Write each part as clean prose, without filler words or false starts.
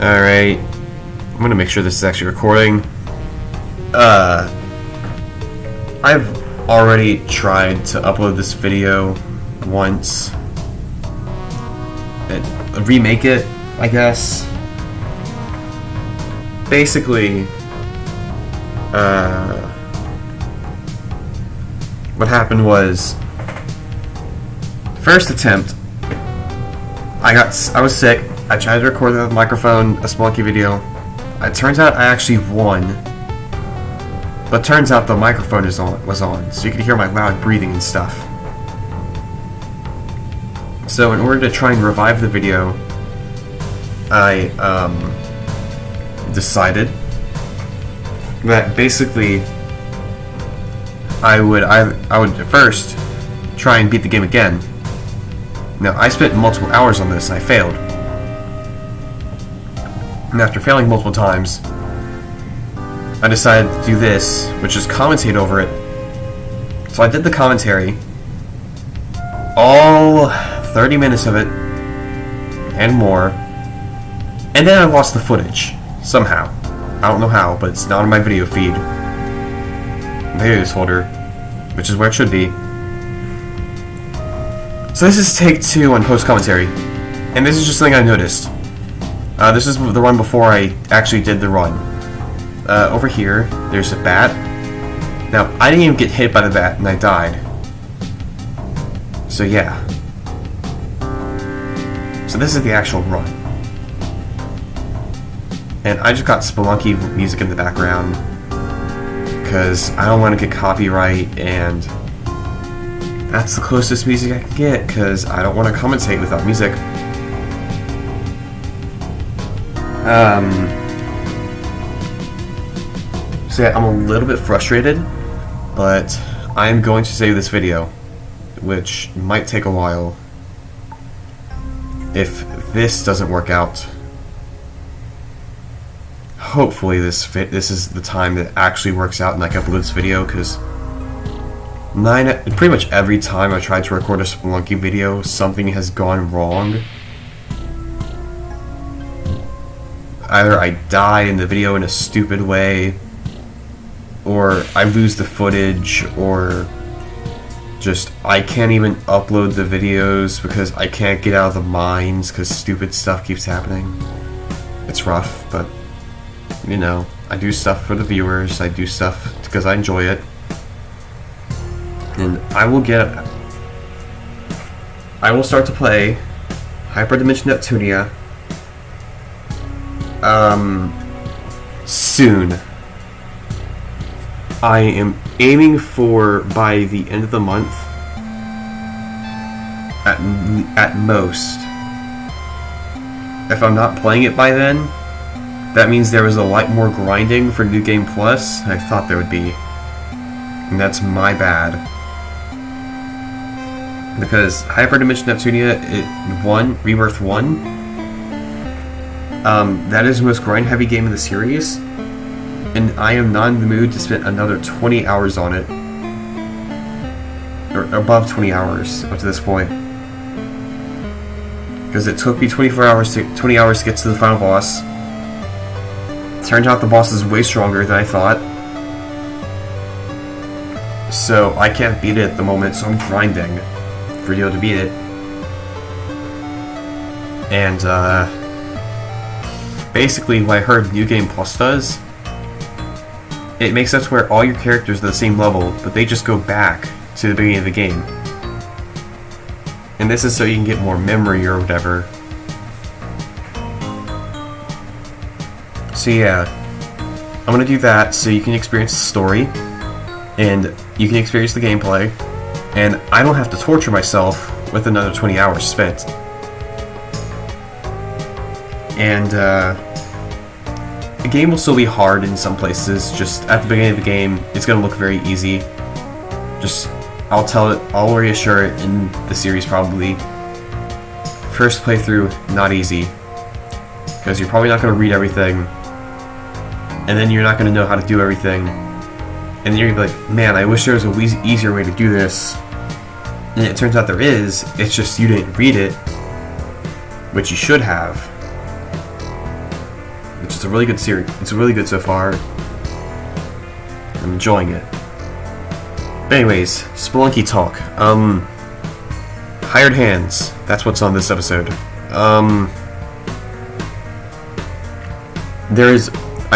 Alright, I'm gonna make sure this is actually recording. I've already tried to upload this video once and remake it, I guess. Basically, what happened was, first attempt, I was sick. I tried to record the microphone, a Spelunky video. It turns out I actually won. But turns out the microphone was on, so you could hear my loud breathing and stuff. So in order to try and revive the video, I decided that basically I would first try and beat the game again. Now, I spent multiple hours on this and I failed. And after failing multiple times, I decided to do this, which is commentate over it. So I did the commentary, all 30 minutes of it, and more, and then I lost the footage, somehow. I don't know how, but it's not in my video feed. Videos folder, which is where it should be. So this is take 2 on post-commentary, and this is just something I noticed. This is the run before I actually did the run. Over here, there's a bat. Now, I didn't even get hit by the bat, and I died. So yeah. So this is the actual run. And I just got Spelunky music in the background, because I don't want to get copyright, and that's the closest music I can get, because I don't want to commentate without music. So yeah, I'm a little bit frustrated, but I'm going to save this video, which might take a while if this doesn't work out. Hopefully this is the time that actually works out and I can upload this video, because pretty much every time I tried to record a Spelunky video, something has gone wrong. Either I die in the video in a stupid way, or I lose the footage, or just I can't even upload the videos because I can't get out of the mines because stupid stuff keeps happening. It's rough, but you know, I do stuff for the viewers, I do stuff because I enjoy it. And I will start to play Hyperdimension Neptunia soon. I am aiming for by the end of the month, at most. If I'm not playing it by then, that means there was a lot more grinding for New Game Plus than I thought there would be. And that's my bad. Because Hyperdimension Neptunia Rebirth 1, that is the most grind-heavy game in the series, and I am not in the mood to spend another 20 hours on it, or above 20 hours up to this point, because it took me 20 hours to get to the final boss. Turns out the boss is way stronger than I thought, so I can't beat it at the moment, so I'm grinding for you to beat it. And basically what I heard New Game Plus does, it makes it to where all your characters are the same level, but they just go back to the beginning of the game. And this is so you can get more memory or whatever. So yeah, I'm gonna do that so you can experience the story, and you can experience the gameplay, and I don't have to torture myself with another 20 hours spent. And the game will still be hard in some places. Just at the beginning of the game, it's gonna look very easy. I'll reassure it in the series probably. First playthrough, not easy, because you're probably not gonna read everything, and then you're not gonna know how to do everything, and then you're gonna be like, man, I wish there was a easier way to do this. And it turns out there is. It's just you didn't read it, which you should have. It's a really good series. It's really good so far. I'm enjoying it. But anyways, Spelunky talk. Hired hands. That's what's on this episode. I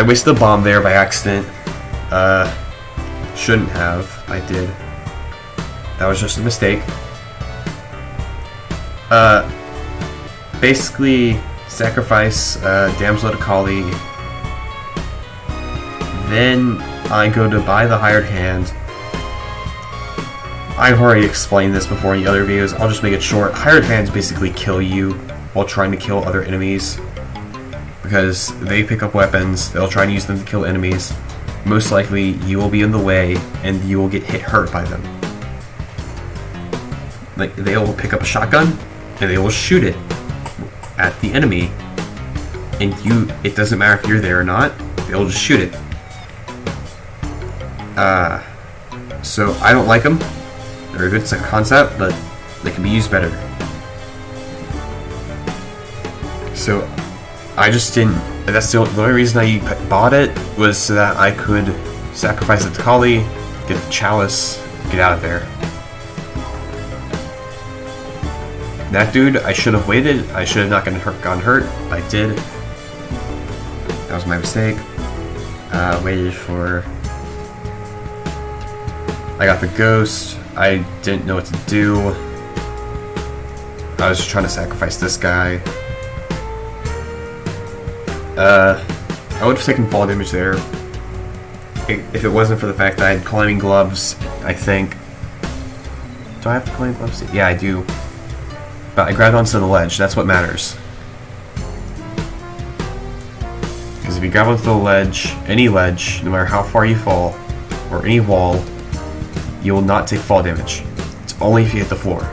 wasted a bomb there by accident. Shouldn't have. I did. That was just a mistake. Basically, sacrifice Damsel to Kali. Then I go to buy the hired hand. I've already explained this before in the other videos. I'll just make it short. Hired hands basically kill you while trying to kill other enemies. Because they pick up weapons, they'll try to use them to kill enemies. Most likely, you will be in the way, and you will get hurt by them. Like, they will pick up a shotgun, and they will shoot it at the enemy. And it doesn't matter if you're there or not, they'll just shoot it. So I don't like them. They're a good concept, but they can be used better. So I just didn't. That's the only reason I bought it was so that I could sacrifice it to Kali, get the chalice, get out of there. That dude, I should have waited. I should have not gotten hurt. I did. That was my mistake. Waited for. I got the ghost. I didn't know what to do. I was just trying to sacrifice this guy. I would have taken fall damage there if it wasn't for the fact that I had climbing gloves, I think. Do I have to climb gloves? Yeah, I do. But I grabbed onto the ledge, that's what matters. Because if you grab onto the ledge, any ledge, no matter how far you fall, or any wall, you will not take fall damage. It's only if you hit the floor.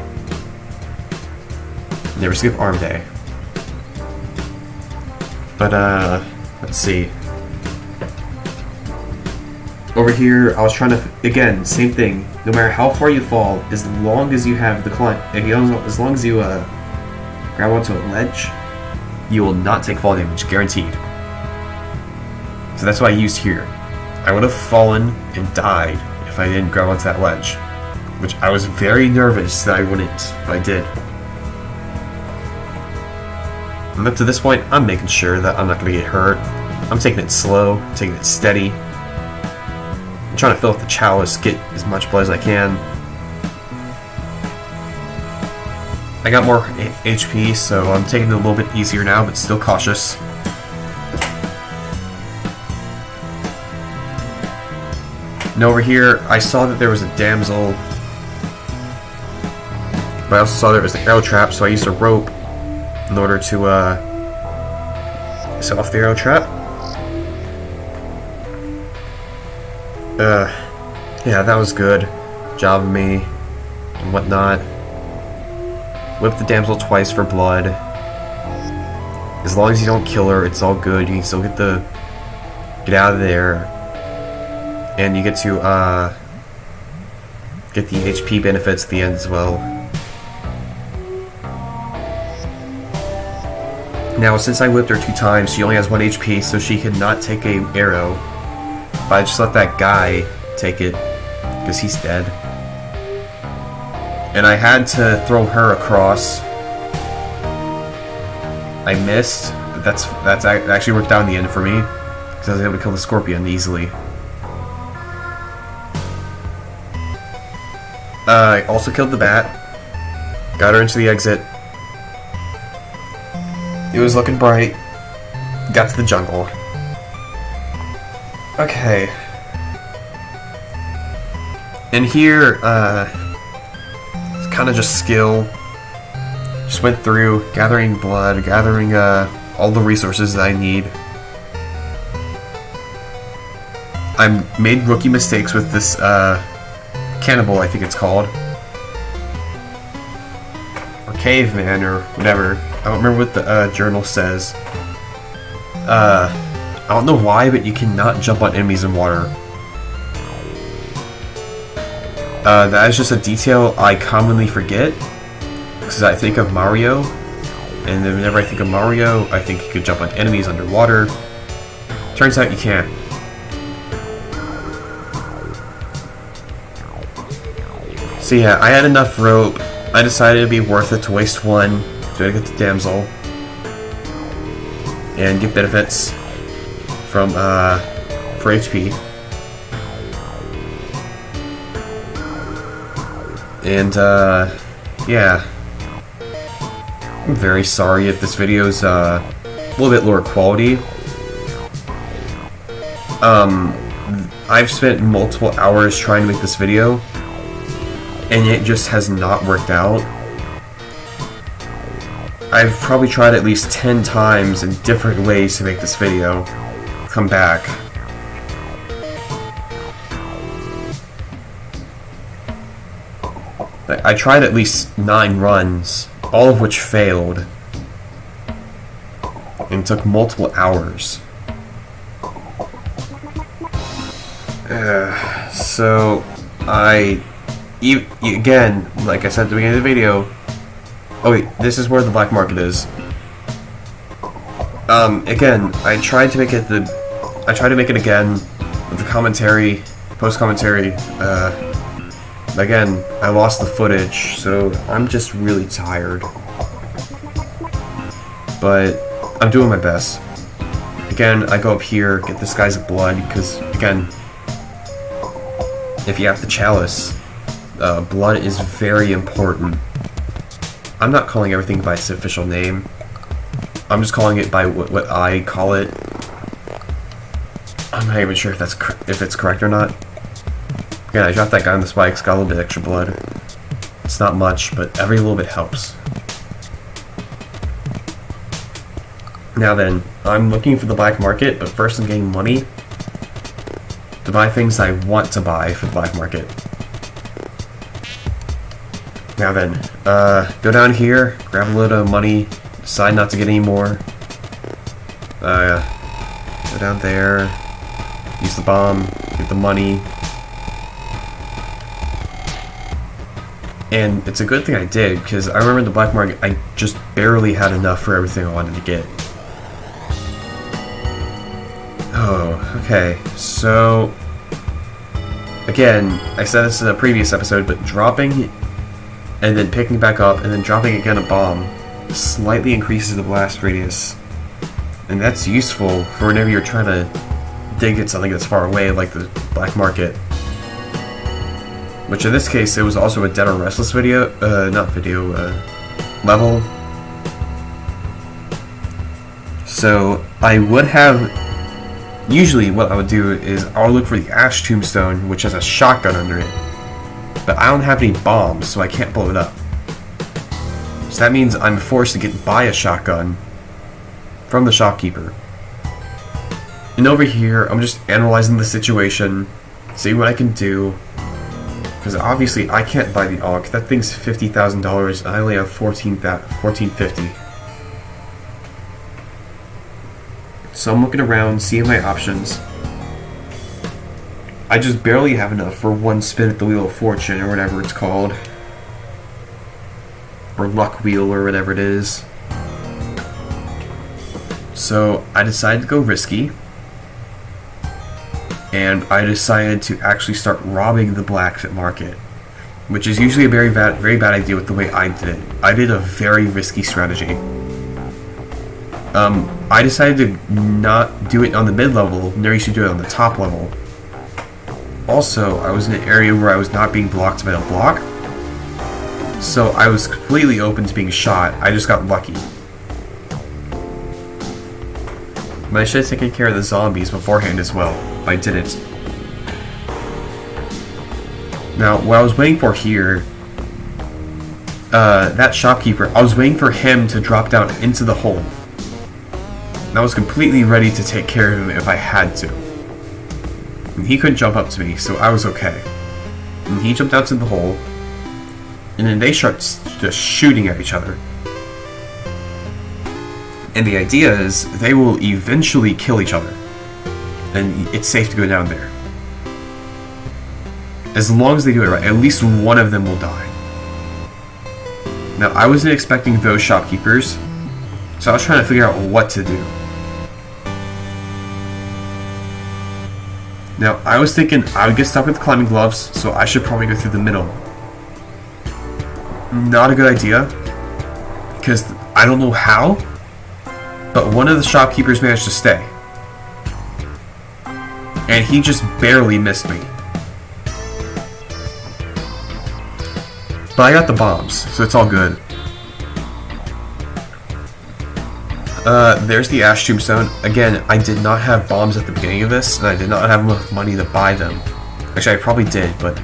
Never skip arm day. But, let's see. Over here, I was trying to, again, same thing. No matter how far you fall, as long as you have the climb, as long as you grab onto a ledge, you will not take fall damage, guaranteed. So that's what I used here. I would have fallen and died if I didn't grab onto that ledge, which I was very nervous that I wouldn't, but I did. And up to this point, I'm making sure that I'm not going to get hurt. I'm taking it slow, taking it steady. I'm trying to fill up the chalice, get as much blood as I can. I got more HP, so I'm taking it a little bit easier now, but still cautious. And over here, I saw that there was a damsel, but I also saw there was an arrow trap, so I used a rope in order to set off the arrow trap. Yeah, that was good. Job of me and whatnot. Whip the damsel twice for blood. As long as you don't kill her, it's all good. You can still get out of there, and you get to get the HP benefits at the end as well. Now, since I whipped her 2 times, she only has 1 HP, so she could not take an arrow. But I just let that guy take it, because he's dead. And I had to throw her across. I missed, but that actually worked out in the end for me, because I was able to kill the scorpion easily. I also killed the bat. Got her into the exit. It was looking bright. Got to the jungle. Okay. And here, it's kind of just skill. Just went through, gathering blood, gathering all the resources that I need. I made rookie mistakes with this cannibal, I think it's called. Or caveman, or whatever. I don't remember what the journal says. I don't know why, but you cannot jump on enemies in water. That is just a detail I commonly forget, because I think of Mario, and then whenever I think of Mario, I think you could jump on enemies underwater, Turns out you can't. So yeah, I had enough rope. I decided it'd be worth it to waste one to get the damsel and get benefits from for HP. And yeah, I'm very sorry if this video's a little bit lower quality. I've spent multiple hours trying to make this video, and it just has not worked out. I've probably tried at least 10 times in different ways to make this video come back. I tried at least 9 runs, all of which failed, and took multiple hours. So, again, like I said at the beginning of the video, oh wait, this is where the black market is. Again, I tried to make it again with the commentary, post-commentary. Again, I lost the footage, so I'm just really tired. But I'm doing my best. Again, I go up here, get this guy's blood, because, again, if you have the chalice, blood is very important. I'm not calling everything by its official name. I'm just calling it by what I call it. I'm not even sure if it's correct or not. Again, I dropped that guy on the spikes, got a little bit extra blood. It's not much, but every little bit helps. Now then, I'm looking for the black market, but first I'm getting money to buy things I want to buy for the black market. Now then, go down here, grab a load of money, decide not to get any more. Go down there, use the bomb, get the money. And it's a good thing I did, because I remember in the black market, I just barely had enough for everything I wanted to get. Oh, okay, so again, I said this in a previous episode, but dropping and then picking back up and then dropping again a bomb slightly increases the blast radius, and that's useful for whenever you're trying to dig at something that's far away, like the black market. Which in this case, it was also a Dead or Restless level. So I would have. Usually, what I would do is I would look for the Ash Tombstone, which has a shotgun under it. But I don't have any bombs, so I can't blow it up. So that means I'm forced to buy a shotgun from the shopkeeper. And over here, I'm just analyzing the situation, see what I can do. Because obviously, I can't buy the AUG. That thing's $50,000, and I only have $1450. So I'm looking around, seeing my options. I just barely have enough for one spin at the Wheel of Fortune, or whatever it's called. Or Luck Wheel, or whatever it is. So I decided to go risky. And I decided to actually start robbing the black market. Which is usually a very bad idea with the way I did it. I did a very risky strategy. I decided to not do it on the mid-level, never used to do it on the top level. Also, I was in an area where I was not being blocked by a block, so I was completely open to being shot. I just got lucky. But I should have taken care of the zombies beforehand as well. I didn't. Now, what I was waiting for here, that shopkeeper, I was waiting for him to drop down into the hole. And I was completely ready to take care of him if I had to. And he couldn't jump up to me, so I was okay. And he jumped out to the hole, and then they start just shooting at each other. And the idea is they will eventually kill each other, and it's safe to go down there. As long as they do it right, at least one of them will die. Now, I wasn't expecting those shopkeepers, so I was trying to figure out what to do. Now, I was thinking I would get stuck with climbing gloves, so I should probably go through the middle. Not a good idea, because I don't know how, but one of the shopkeepers managed to stay. And he just barely missed me. But I got the bombs, so it's all good. There's the Ash Tombstone. Again, I did not have bombs at the beginning of this, and I did not have enough money to buy them. Actually, I probably did, but...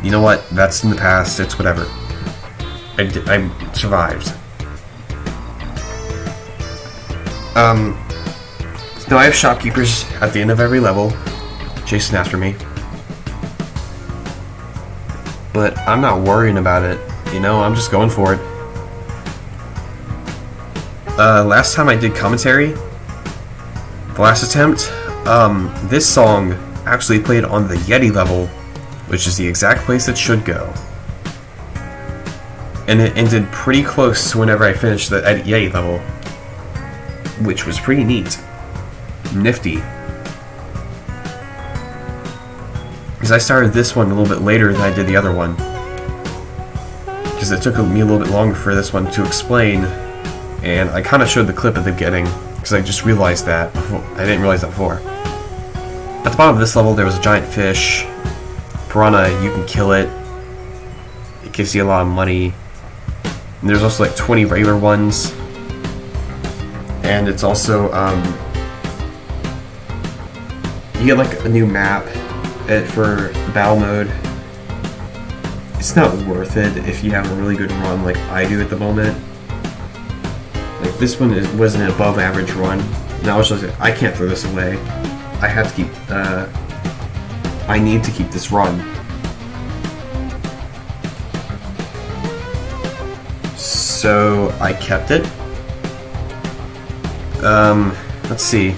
You know what? That's in the past. It's whatever. I survived. So now I have shopkeepers at the end of every level. Chasing after me. But I'm not worrying about it. You know, I'm just going for it. Last time I did commentary, the last attempt, this song actually played on the Yeti level, which is the exact place it should go. And it ended pretty close to whenever I finished the Yeti level, which was pretty neat. Nifty. Because I started this one a little bit later than I did the other one. Because it took me a little bit longer for this one to explain. And I kind of showed the clip at the beginning, because I just realized that before. I didn't realize that before. At the bottom of this level, there was a giant fish. Piranha, you can kill it. It gives you a lot of money. And there's also like 20 regular ones. And it's also, you get like a new map for battle mode. It's not worth it if you have a really good run like I do at the moment. Like this one was an above average run, and I was just like, I can't throw this away. I have to keep. I need to keep this run. So I kept it. Let's see.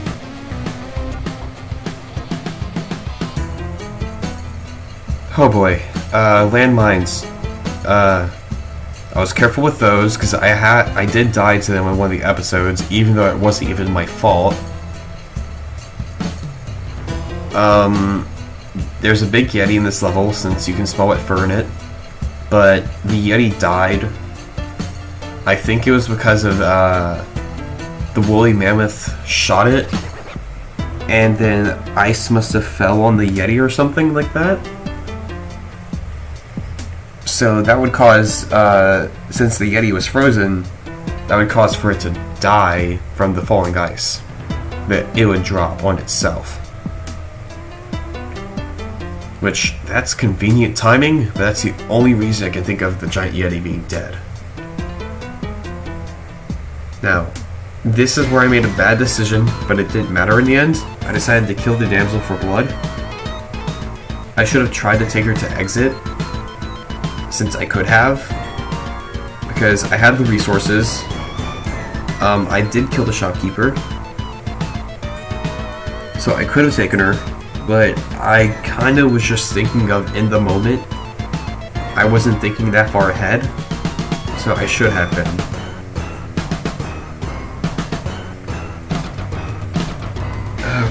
Oh boy, landmines. I was careful with those because I did die to them in one of the episodes, even though it wasn't even my fault. There's a big Yeti in this level since you can smell wet fur in it, but the Yeti died. I think it was because of the woolly mammoth shot it, and then ice must have fell on the Yeti or something like that. So that would cause, since the Yeti was frozen, that would cause for it to die from the falling ice. That it would drop on itself. Which, that's convenient timing, but that's the only reason I can think of the giant Yeti being dead. Now, this is where I made a bad decision, but it didn't matter in the end. I decided to kill the damsel for blood. I should have tried to take her to exit, since I could have, because I had the resources. I did kill the shopkeeper, so I could have taken her, but I kind of was just thinking of in the moment. I wasn't thinking that far ahead, so I should have been.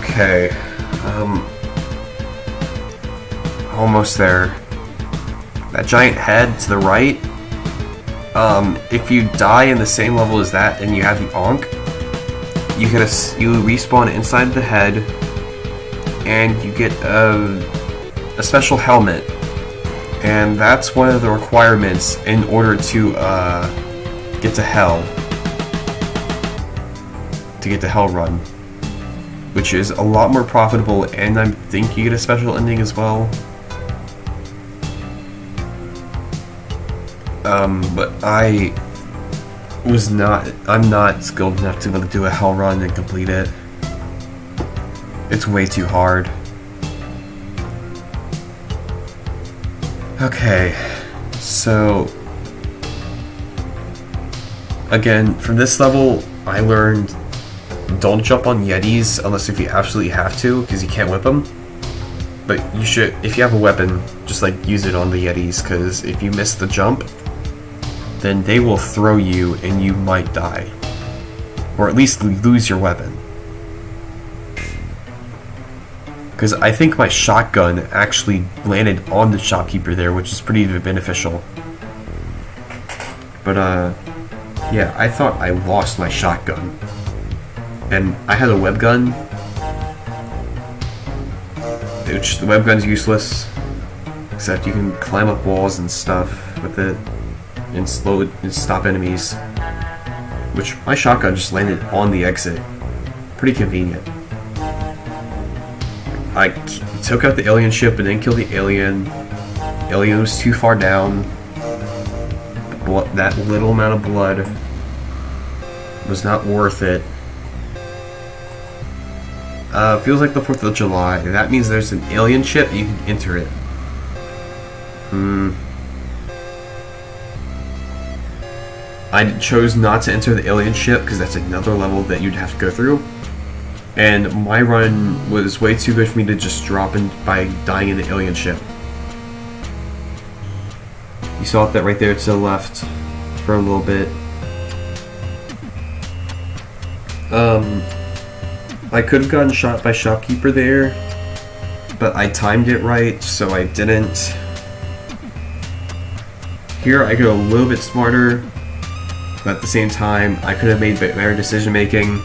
Okay, almost there. That giant head to the right, if you die in the same level as that and you have the Ankh, you respawn inside the head and you get a special helmet, and that's one of the requirements in order to get to hell, run, which is a lot more profitable, and I think you get a special ending as well. But I'm not skilled enough to do a hell run and complete it. It's way too hard. Okay, so again, from this level, I learned don't jump on Yetis unless if you absolutely have to, because you can't whip them. But you should, if you have a weapon, just like use it on the Yetis, because if you miss the jump, then they will throw you and you might die. Or at least lose your weapon. because I think my shotgun actually landed on the shopkeeper there, which is pretty beneficial. But yeah, I thought I lost my shotgun, and I had a web gun, which the web gun's useless, except you can climb up walls and stuff with it and stop enemies. Which my shotgun just landed on the exit. Pretty convenient. I took out the alien ship and then killed the alien. Alien was too far down. That little amount of blood was not worth it. Feels like the 4th of July. That means there's an alien ship, you can enter it. I chose not to enter the alien ship because that's another level that you'd have to go through. And my run was way too good for me to just drop in by dying in the alien ship. You saw that right there to the left for a little bit. I could have gotten shot by shopkeeper there, but I timed it right, so I didn't. Here I go a little bit smarter, but at the same time I could have made better decision making.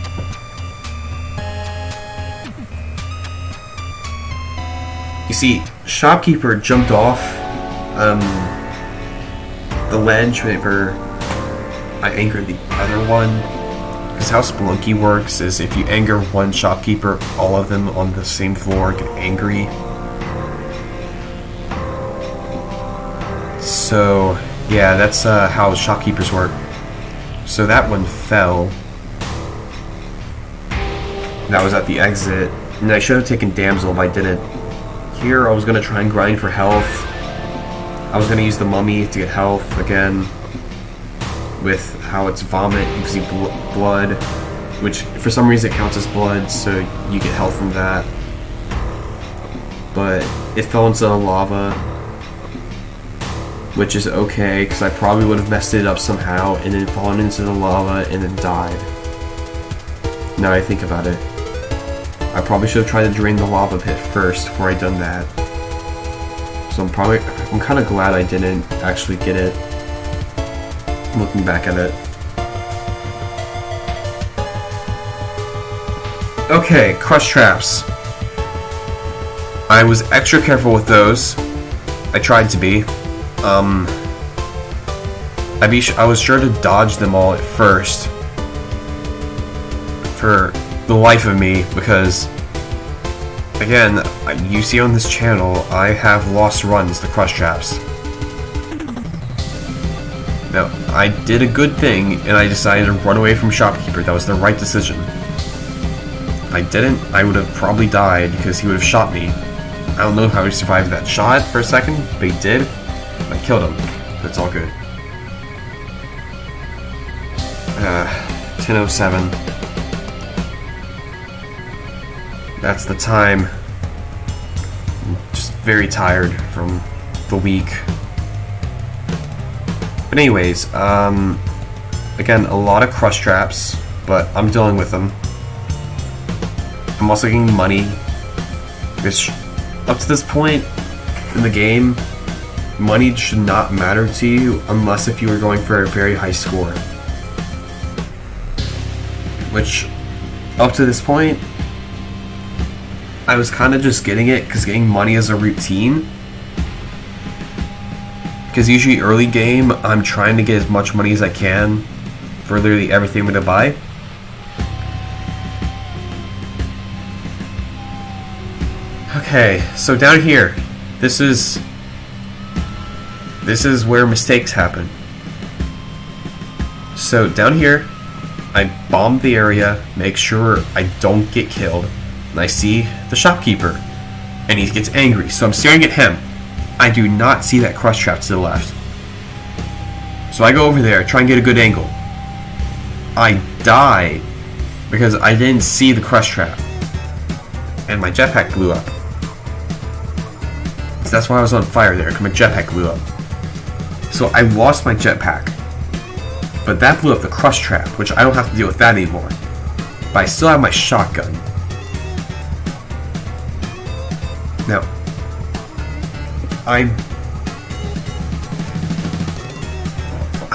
You see, shopkeeper jumped off the ledge whenever I angered the other one. Because how Spelunky works is if you anger one shopkeeper, all of them on the same floor get angry. So, yeah, that's how shopkeepers work. So that one fell. That was at the exit. And I should have taken Damsel, but I didn't. Here, I was going to try and grind for health. I was going to use the mummy to get health again. With how it's vomit, you can see blood, which for some reason it counts as blood, so you get health from that. But it fell into the lava, which is okay, because I probably would have messed it up somehow and then fallen into the lava and then died. Now I think about it. I probably should have tried to drain the lava pit first before I'd done that. So I'm kind of glad I didn't actually get it. Looking back at it. Okay, crush traps. I was extra careful with those. I tried to be. I was sure to dodge them all at first. For the life of me, because again, you see on this channel, I have lost runs to crush traps. Now, I did a good thing, and I decided to run away from shopkeeper. That was the right decision. If I didn't, I would have probably died because he would have shot me. I don't know how he survived that shot for a second, but he did. I killed him. That's all good. 10:07. That's the time. I'm just very tired from the week. But anyways, again, a lot of crush traps, but I'm dealing with them. I'm also getting money. Because up to this point in the game, money should not matter to you unless if you were going for a very high score. Which, up to this point, I was kind of just getting it because getting money is a routine. Because usually early game, I'm trying to get as much money as I can for literally everything I'm going to buy. Okay, so down here, this is where mistakes happen. So down here, I bomb the area, make sure I don't get killed, and I see the shopkeeper, and he gets angry, so I'm staring at him. I do not see that crush trap to the left. So I go over there, try and get a good angle. I die because I didn't see the crush trap. And my jetpack blew up. So that's why I was on fire there, because my jetpack blew up. So I lost my jetpack. But that blew up the crush trap, which I don't have to deal with that anymore. But I still have my shotgun. Now, I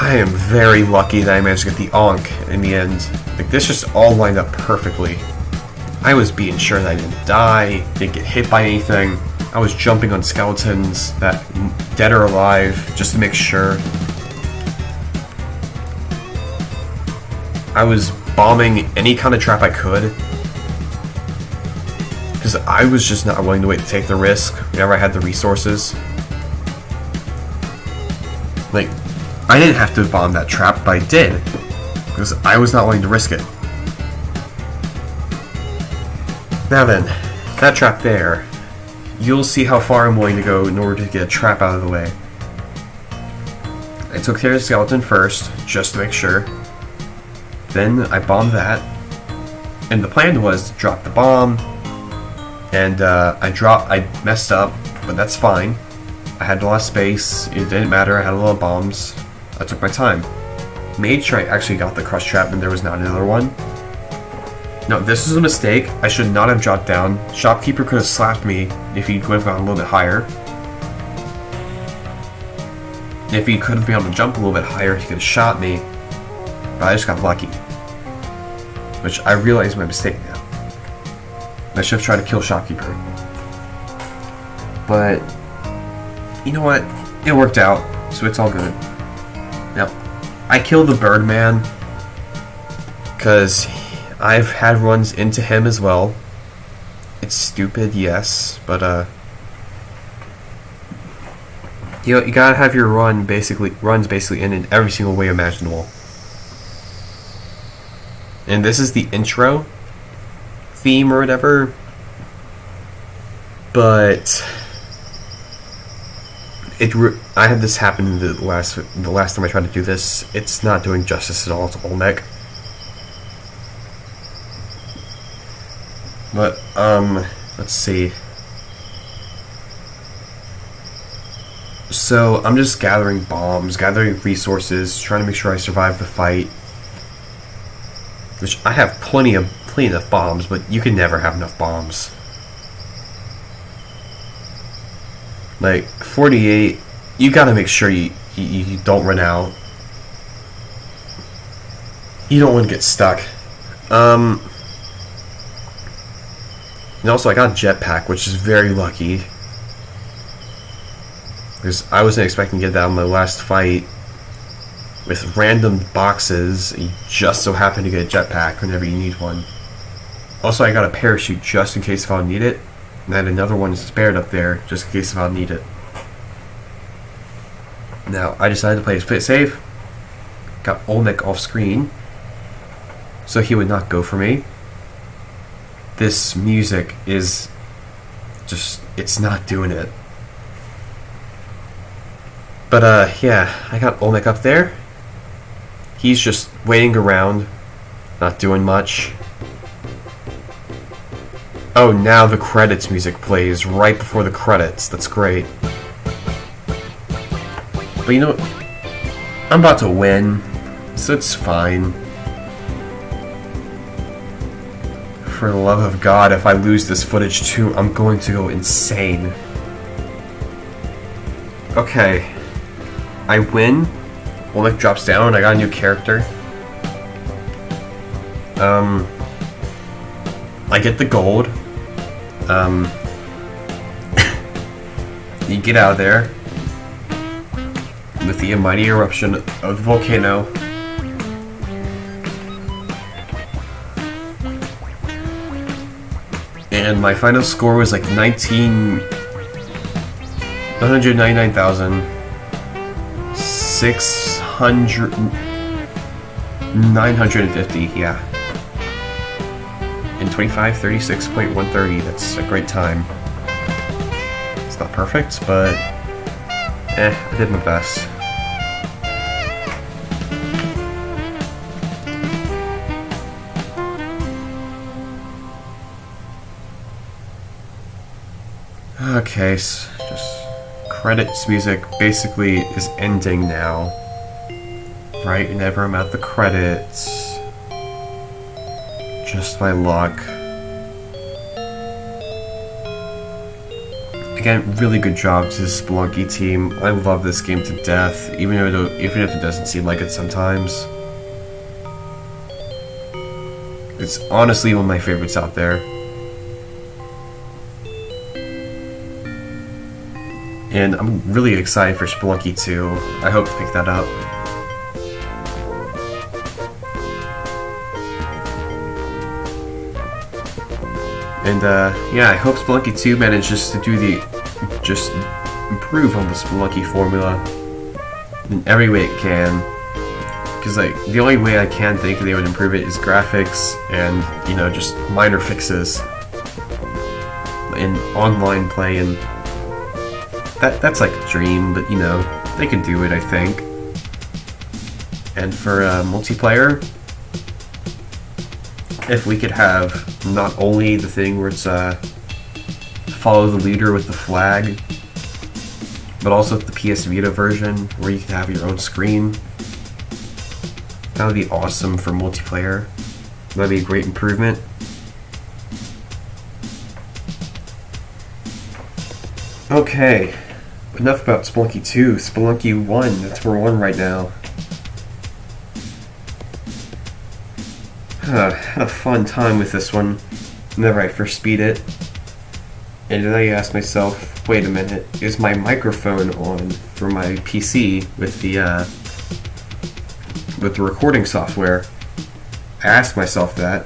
am very lucky that I managed to get the Ankh in the end. Like, this just all lined up perfectly. I was being sure that I didn't die, didn't get hit by anything. I was jumping on skeletons, that dead or alive, just to make sure. I was bombing any kind of trap I could. Because I was just not willing to wait to take the risk whenever I had the resources. Like, I didn't have to bomb that trap, but I did. Because I was not willing to risk it. Now then, that trap there. You'll see how far I'm willing to go in order to get a trap out of the way. I took care of the skeleton first, just to make sure. Then I bombed that. And the plan was to drop the bomb. And I messed up, but that's fine. I had a lot of space, it didn't matter, I had a lot of bombs. I took my time. Made sure I actually got the crush trap and there was not another one. No, this was a mistake. I should not have dropped down. Shopkeeper could have slapped me if he would have gone a little bit higher. If he could have been able to jump a little bit higher, he could have shot me. But I just got lucky. Which I realize my mistake now. I should have tried to kill Shopkeeper. But, you know what? It worked out, so it's all good. Now, I killed the Birdman, because I've had runs into him as well. It's stupid, yes, but, you know, you gotta have your runs basically in every single way imaginable. And this is the intro theme or whatever, but I had this happen the last time I tried to do this. It's not doing justice at all to Olmec. But let's see. So I'm just gathering bombs, gathering resources, trying to make sure I survive the fight. Which I have plenty enough bombs, but you can never have enough bombs. Like 48, you gotta make sure you don't run out. You don't want to get stuck. And also I got jetpack, which is very lucky. Because I wasn't expecting to get that on my last fight. With random boxes, you just so happen to get a jetpack whenever you need one. Also, I got a parachute just in case if I'll need it. And I had another one spared up there just in case if I'll need it. Now, I decided to play it safe. Got Olmec off screen. So he would not go for me. This music is just, it's not doing it. But, yeah, I got Olmec up there. He's just waiting around, not doing much. Oh, now the credits music plays right before the credits. That's great. But you know what? I'm about to win, so it's fine. For the love of God, if I lose this footage too, I'm going to go insane. Okay. I win. Olmec drops down. I got a new character. I get the gold. You get out of there with the mighty eruption of the volcano. And my final score was like 950, yeah. In 25:36.130, that's a great time. It's not perfect, but I did my best. Okay, so just credits music basically is ending now. Right whenever I'm at the credits. Just my luck. again, really good job to the Spelunky team. I love this game to death, even if it doesn't seem like it sometimes. It's honestly one of my favorites out there. And I'm really excited for Spelunky 2. I hope to pick that up. And yeah, I hope Spelunky 2 manages to just improve on the Spelunky formula in every way it can. Because like the only way I can think they would improve it is graphics and, you know, just minor fixes in online play, and that's like a dream, but you know, they can do it, I think. And for multiplayer, if we could have not only the thing where it's follow the leader with the flag, but also the PS Vita version where you can have your own screen, that would be awesome for multiplayer. That'd be a great improvement. Okay, enough about Spelunky 2. Spelunky 1, that's where we're on right now. Had a fun time with this one whenever I first beat it. And then I asked myself, wait a minute, is my microphone on for my PC with the recording software? I asked myself that.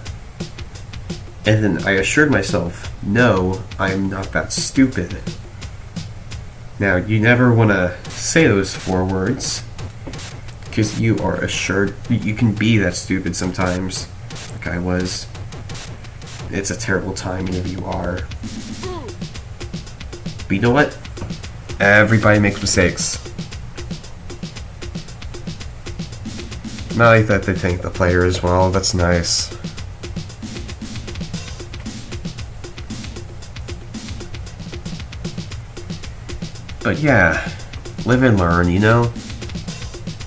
And then I assured myself, no, I'm not that stupid. Now, you never want to say those 4 words, because you are assured you can be that stupid sometimes, like I was. It's a terrible time whenever you are. But you know what? Everybody makes mistakes. I like that they thank the player as well, that's nice. But yeah, live and learn, you know?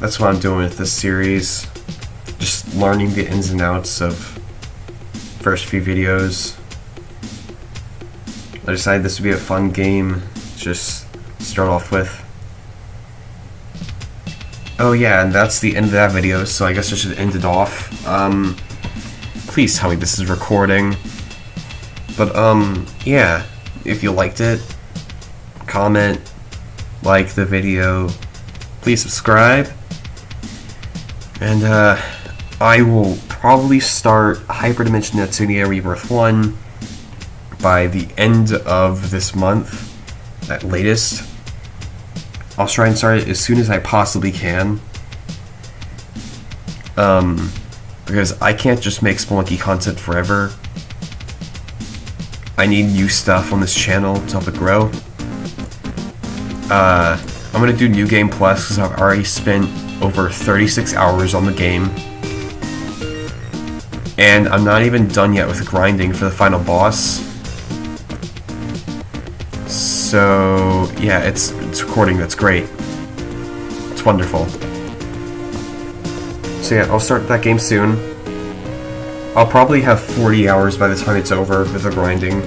That's what I'm doing with this series. Just learning the ins and outs of first few videos. I decided this would be a fun game to just start off with. Oh yeah, and that's the end of that video, so I guess I should end it off. Please tell me this is recording. But yeah, if you liked it, comment, like the video, please subscribe, and I will probably start Hyperdimension Netsunia Rebirth 1 by the end of this month at latest. I'll try and start it as soon as I possibly can, because I can't just make Spelunky content forever. I need new stuff on this channel to help it grow. I'm gonna do New Game Plus because I've already spent over 36 hours on the game, and I'm not even done yet with grinding for the final boss. So yeah, it's recording. That's great. It's wonderful. So yeah, I'll start that game soon. I'll probably have 40 hours by the time it's over with the grinding.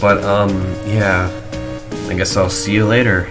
But yeah, I guess I'll see you later.